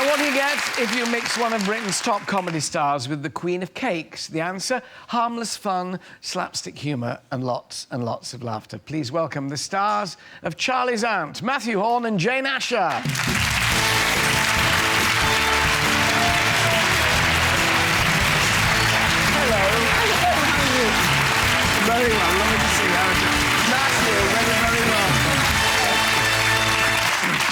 What do you get if you mix one of Britain's top comedy stars with the Queen of Cakes? The answer: harmless fun, slapstick humour and lots of laughter. Please welcome the stars of Charley's Aunt, Matthew, Horne and Jane Asher. Hello. How are you? Very well. Lovely to see you. Matthew, very well.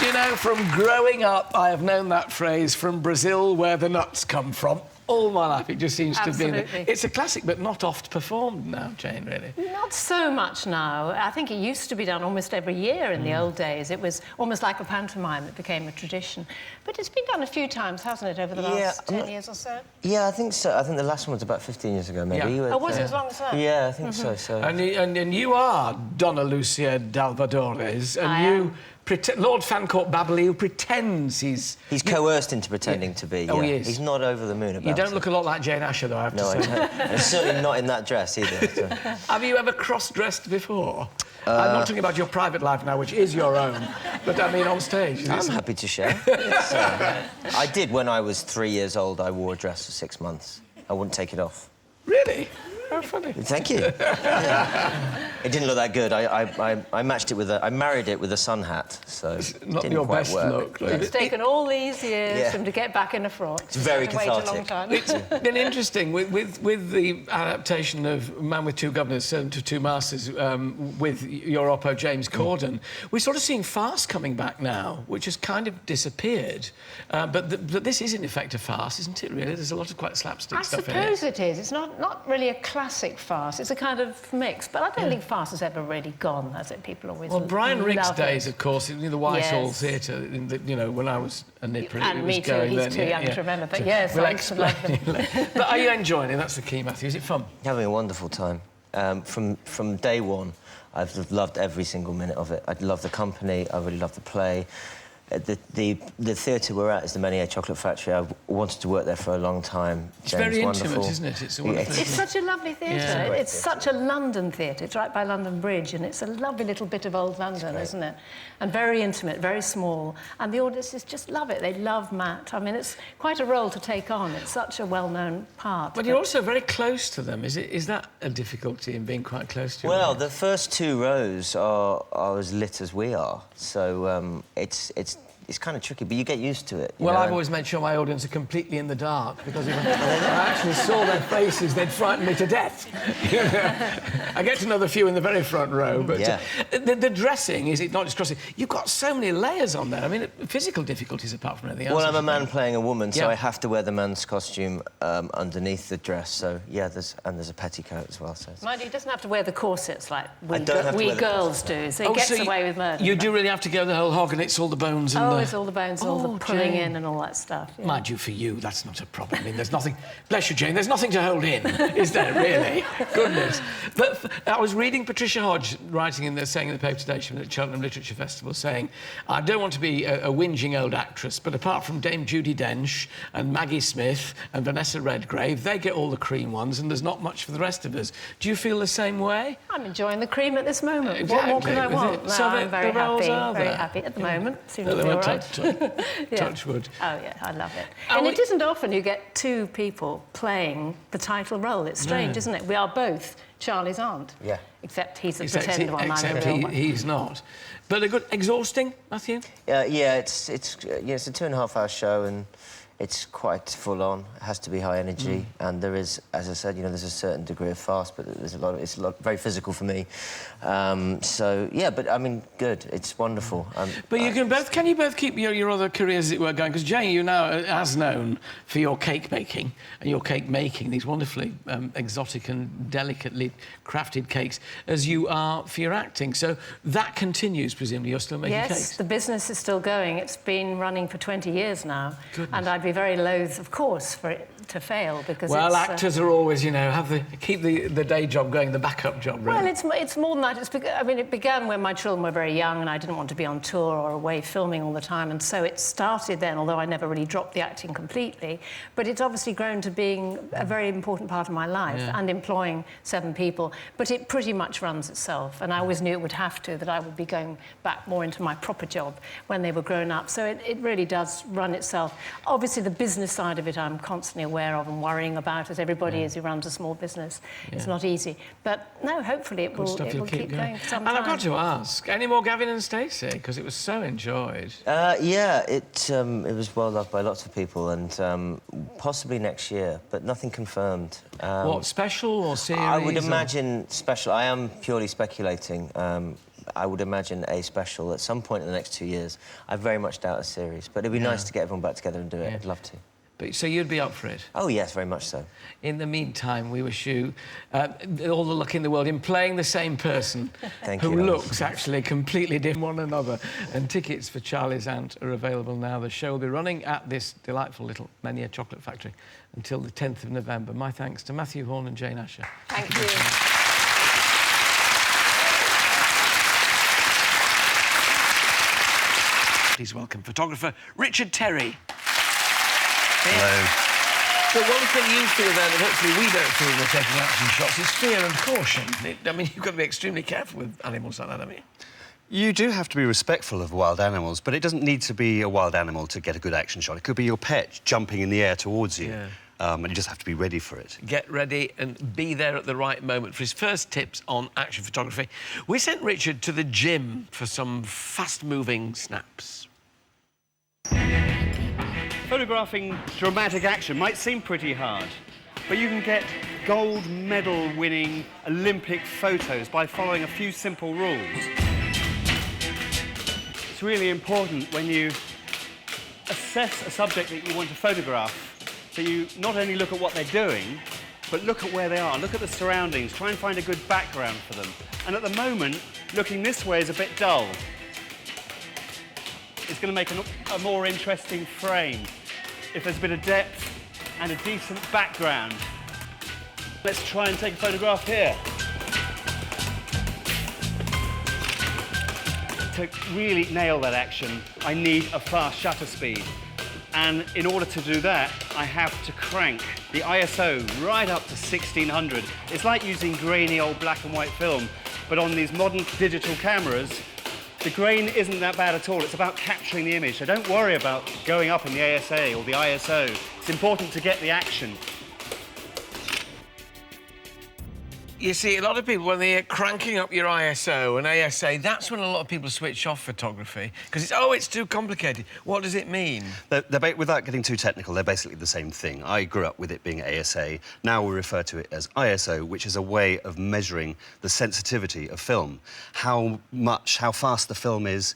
You know, from growing up, I have known that phrase, from Brazil, where the nuts come from. All my life, it just seems to be... It's a classic, but not oft performed now, Jane, really. Not so much now. I think it used to be done almost every year in the old days. It was almost like a pantomime that became a tradition. But it's been done a few times, hasn't it, over the last 10 years or so? Yeah, I think so. I think the last one was about 15 years ago, maybe. Yeah. Oh, was it as long as that? Yeah, I think so. And you are Donna Lucia d'Alvadores, and you... Lord Fancourt Baberley, who pretends he's... He's coerced into pretending to be, Oh, he is. He's not over the moon about it. You don't look a lot like Jane Asher, though, I have to say. No, I don't. And certainly not in that dress, either. So. Have you ever cross-dressed before? I'm not talking about your private life now, which is your own, but I mean on stage. I'm happy to share. I did when I was 3 years old. I wore a dress for 6 months. I wouldn't take it off. Really? How funny. Thank you. Yeah. It didn't look that good. I matched it with I married it with a sun hat, so it's it not didn't your quite best work. look. Yeah. It's taken all these years for him to get back in a frock. It's very cathartic. Wait a long time. It's been interesting with the adaptation of Man with Two Governors, Servant to Two Masters, with your Oppo James Corden. We're sort of seeing farce coming back now, which has kind of disappeared. But this is in effect a farce, isn't it? Really, there's a lot of quite slapstick stuff in it. I suppose it is. It's not really a classic farce. It's a kind of mix. But I don't think farce has ever really gone, has it? People always Well, Brian Riggs' love days, it. of course, in the Whitehall Theatre, you know, when I was a nipper, And it was me too. going He's then, too young to remember. But yes, we'll I used to love them. But are you enjoying it? That's the key, Matthew. Is it fun? Having a wonderful time. From day one, I've loved every single minute of it. I love the company. I really love the play. The theatre we're at is the Menier Chocolate Factory. I've wanted to work there for a long time. It's James, very wonderful. intimate, isn't it? It's a wonderful... It's such a lovely theatre. Yeah. It's such a London theatre. It's right by London Bridge, and it's a lovely little bit of old London, isn't it? And very intimate, very small. And the audiences just love it. They love Matt. I mean, it's quite a role to take on. It's such a well-known part. But you're also very close to them. Is that a difficulty in being quite close to them? Well, the first 2 rows are as lit as we are, so it's kind of tricky, but you get used to it. Well, I've always made sure my audience are completely in the dark, because if I actually saw their faces, they'd frighten me to death. I get to know the few in the very front row, but the dressing, is it not just crossing? You've got so many layers on there. I mean, physical difficulties apart from anything else. Well, I'm a man playing a woman, so I have to wear the man's costume underneath the dress, so, yeah, there's a petticoat as well. So Mind you, he doesn't have to wear the corsets like we girls do, so he gets away with murder. You do really have to go the whole hog, and it's all the bones and it's all the bones, all the pulling in and all that stuff. Yeah. Mind you, for you, that's not a problem. I mean, there's nothing... Bless you, Jane, there's nothing to hold in, is there, really? Goodness. But I was reading Patricia Hodge saying in the paper today, she was at Cheltenham Literature Festival, saying, I don't want to be a whinging old actress, but apart from Dame Judi Dench and Maggie Smith and Vanessa Redgrave, they get all the cream ones, and there's not much for the rest of us. Do you feel the same way? I'm enjoying the cream at this moment. Exactly. What more can I want? No, So I'm very happy. Very there. happy at the moment. Seems to be all right. Touch wood. Oh, yeah, I love it. And it isn't often you get 2 people playing the title role. It's strange, isn't it? We are both Charley's aunt. Yeah. Except he's a pretend one, I'm Except the real one. he's not. But a good... Exhausting, Matthew? Yeah, it's a 2.5-hour show, and it's quite full on. It has to be high energy, and there is, as I said, there's a certain degree of farce, but it's very physical for me. So yeah, but I mean, good. It's wonderful. But can you both keep your other careers, as it were, going? Because Jane, you're now as known for your cake baking and your cake making, these wonderfully exotic and delicately crafted cakes, as you are for your acting. So that continues, presumably. You're still making cakes. Yes, the business is still going. It's been running for 20 years now. Goodness. And I'd be very loath, of course, for it to fail because Well, it's, actors are always, you know, keep the day job going, the backup job, really. Well, it's more than that. I mean, it began when my children were very young and I didn't want to be on tour or away filming all the time, and so it started then, although I never really dropped the acting completely. But it's obviously grown to being a very important part of my life and employing 7 people. But it pretty much runs itself, and I always knew it would have to, that I would be going back more into my proper job when they were grown up. So it really does run itself. Obviously, the business side of it I'm constantly aware of and worrying about, as everybody is who runs a small business. It's not easy. But no, hopefully it will keep going for some time. And I've got to ask, any more Gavin and Stacey? Because it was so enjoyed. Yeah, it was well loved by lots of people, and possibly next year, but nothing confirmed. What, special or series? I would imagine special. I am purely speculating. I would imagine a special at some point in the next 2 years. I very much doubt a series, but it'd be nice to get everyone back together and do it. I'd love to. But, so you'd be up for it? Oh, yes, very much so. In the meantime, we wish you all the luck in the world in playing the same person who looks actually completely different from one another. And tickets for Charley's Aunt are available now. The show will be running at this delightful little Menia chocolate factory until the 10th of November. My thanks to Matthew, Horne and Jane Asher. Thank you. Please welcome photographer Richard Terry. Hello. But one thing you feel then, that hopefully we don't feel when we're taking action shots, is fear and caution. I mean, you've got to be extremely careful with animals like that, haven't you? You do have to be respectful of wild animals, but it doesn't need to be a wild animal to get a good action shot. It could be your pet jumping in the air towards you. Yeah. And you just have to be ready for it. Get ready and be there at the right moment. For his first tips on action photography, we sent Richard to the gym for some fast-moving snaps. Photographing dramatic action might seem pretty hard, but you can get gold medal-winning Olympic photos by following a few simple rules. It's really important when you assess a subject that you want to photograph that you not only look at what they're doing, but look at where they are, look at the surroundings, try and find a good background for them. And at the moment, looking this way is a bit dull. It's going to make a more interesting frame if there's a bit of depth and a decent background. Let's try and take a photograph here. To really nail that action, I need a fast shutter speed. And in order to do that, I have to crank the ISO right up to 1600. It's like using grainy old black and white film, but on these modern digital cameras, the grain isn't that bad at all. It's about capturing the image. So don't worry about going up in the ASA or the ISO. It's important to get the action. You see, a lot of people, when they're cranking up your ISO and ASA, that's when a lot of people switch off photography, because it's too complicated. What does it mean? Without getting too technical, they're basically the same thing. I grew up with it being ASA. Now we refer to it as ISO, which is a way of measuring the sensitivity of film. How fast the film is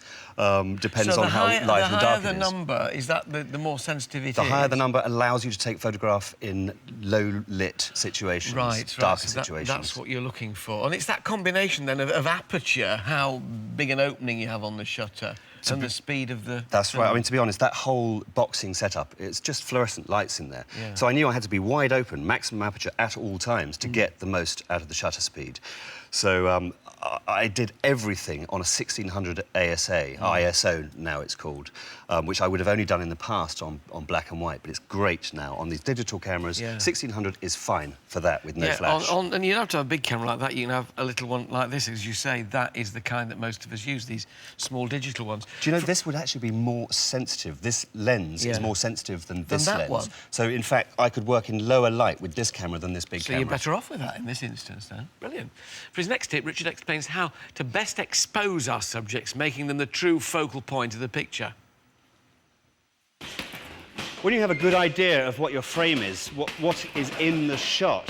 depends on how light and dark it is. The higher the number, is that the more sensitive it is? The higher the number allows you to take photograph in low-lit situations, darker situations. That's what you're looking for. And it's that combination, then, of aperture, how big an opening you have on the shutter, and the speed of the... That's right. I mean, to be honest, that whole boxing setup, it's just fluorescent lights in there. Yeah. So I knew I had to be wide open, maximum aperture at all times to get the most out of the shutter speed. So I did everything on a 1600 ASA, ISO now it's called, which I would have only done in the past on black and white, but it's great now on these digital cameras. 1600 is fine for that with no flash. And you don't have to have a big camera like that. You can have a little one like this. As you say, that is the kind that most of us use, these small digital ones. Do you know, this would actually be more sensitive. This lens is more sensitive than this lens. One. So, in fact, I could work in lower light with this camera than this big camera. So you're better off with that in this instance, then. Brilliant. For his next tip, Richard explains how to best expose our subjects, making them the true focal point of the picture. When you have a good idea of what your frame is, what is in the shot,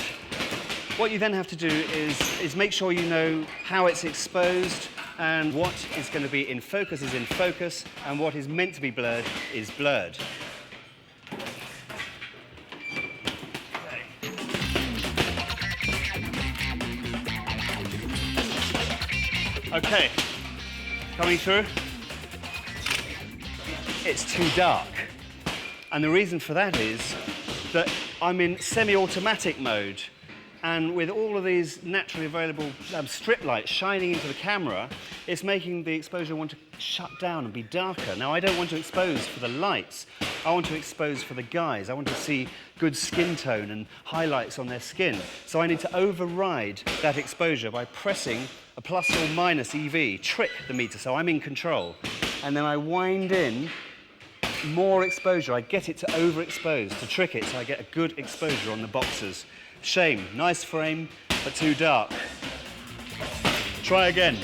what you then have to do is make sure you know how it's exposed, and what is going to be in focus is in focus, and what is meant to be blurred is blurred. Okay, coming through. It's too dark. And the reason for that is that I'm in semi-automatic mode. And with all of these naturally available strip lights shining into the camera, it's making the exposure want to shut down and be darker. Now, I don't want to expose for the lights. I want to expose for the guys. I want to see good skin tone and highlights on their skin. So I need to override that exposure by pressing a plus or minus EV, trick the meter, so I'm in control. And then I wind in more exposure. I get it to overexpose, to trick it, so I get a good exposure on the boxers. Shame, nice frame, but too dark. Try again.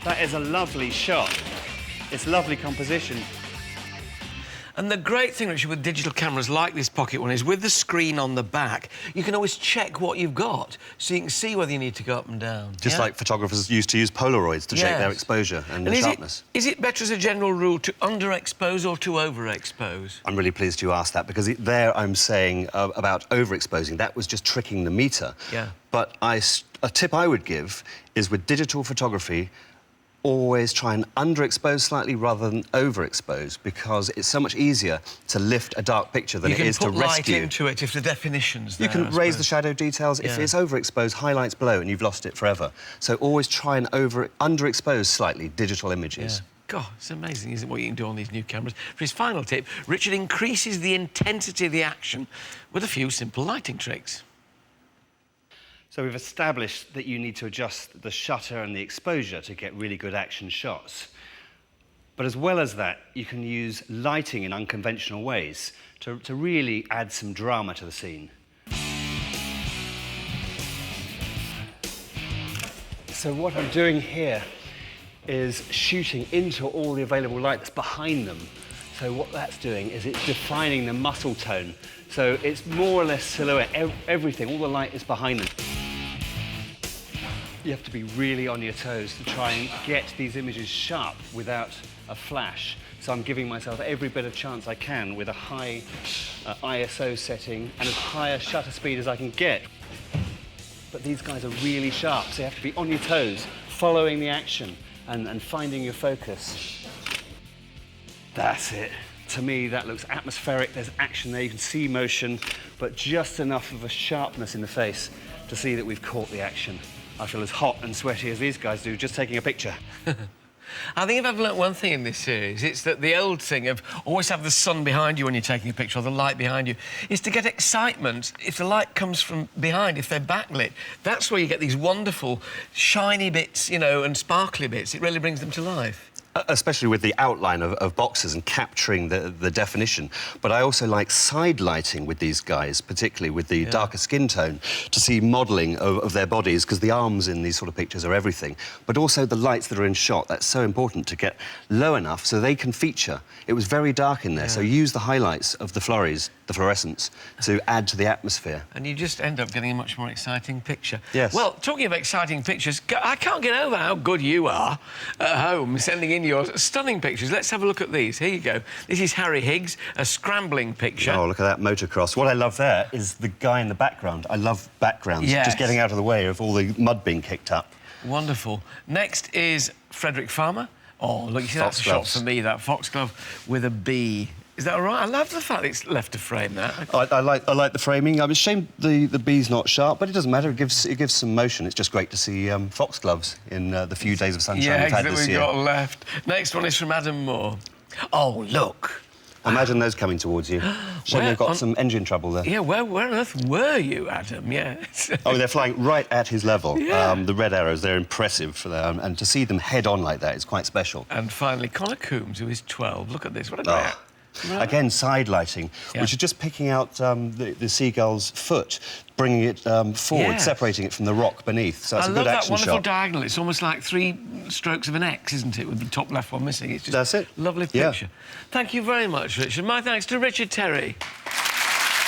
That is a lovely shot. It's lovely composition. And the great thing, Richard, with digital cameras like this pocket one is with the screen on the back, you can always check what you've got, so you can see whether you need to go up and down. Just like photographers used to use Polaroids to check their exposure and sharpness. Is it better as a general rule to underexpose or to overexpose? I'm really pleased you asked that, because there I'm saying about overexposing. That was just tricking the meter. Yeah. But a tip I would give is with digital photography, always try and underexpose slightly rather than overexpose, because it's so much easier to lift a dark picture than it is to rescue. You can put light into it if the definition's there. You can raise the shadow details. If it's overexposed, highlights below and you've lost it forever. So always try and underexpose slightly digital images. Yeah. God, it's amazing, isn't it, what you can do on these new cameras. For his final tip, Richard increases the intensity of the action with a few simple lighting tricks. So we've established that you need to adjust the shutter and the exposure to get really good action shots. But as well as that, you can use lighting in unconventional ways to really add some drama to the scene. So what I'm doing here is shooting into all the available light that's behind them. So what that's doing is it's defining the muscle tone. So it's more or less silhouette, everything, all the light is behind them. You have to be really on your toes to try and get these images sharp without a flash. So I'm giving myself every bit of chance I can with a high ISO setting and as high a shutter speed as I can get. But these guys are really sharp, so you have to be on your toes, following the action and finding your focus. That's it. To me, that looks atmospheric. There's action there, you can see motion, but just enough of a sharpness in the face to see that we've caught the action. I feel as hot and sweaty as these guys do just taking a picture. I think if I've learnt one thing in this series, it's that the old thing of always have the sun behind you when you're taking a picture, or the light behind you, is to get excitement if the light comes from behind, if they're backlit. That's where you get these wonderful shiny bits, you know, and sparkly bits. It really brings them to life. Especially with the outline of boxes and capturing the definition. But I also like side lighting with these guys, particularly with the darker skin tone, to see modelling of their bodies, because the arms in these sort of pictures are everything. But also the lights that are in shot, that's so important to get low enough so they can feature. It was very dark in there, so use the highlights of the florries, the fluorescence, to add to the atmosphere. And you just end up getting a much more exciting picture. Yes. Well, talking of exciting pictures, I can't get over how good you are at home sending in your stunning pictures. Let's have a look at these. Here you go. This is Harry Higgs, a scrambling picture. Oh, look at that motocross. What I love there is the guy in the background. I love backgrounds. Yes. Just getting out of the way of all the mud being kicked up. Wonderful. Next is Frederick Farmer. Oh, look, you see, that's a shot for me, that foxglove with a bee. Is that all right? I love the fact it's left to frame that. I like the framing. I'm ashamed the bee's not sharp, but it doesn't matter. It gives some motion. It's just great to see foxgloves in the few days of sunshine we've had this year. Yeah, we've got left. Next one is from Adam Moore. Oh, look. Imagine those coming towards you. Shame they've got some engine trouble there. Yeah, where on earth were you, Adam? Yes. Oh, they're flying right at his level. Yeah. The red arrows, they're impressive for them, and to see them head on like that is quite special. And finally, Connor Coombs, who is 12. Look at this. What a great... Right. Again, side lighting, which is just picking out the seagull's foot, bringing it forward, separating it from the rock beneath. So it's a good action shot. I love that wonderful diagonal. It's almost like 3 strokes of an X, isn't it, with the top left one missing. It's just That's it. Lovely picture. Thank you very much, Richard. My thanks to Richard Terry.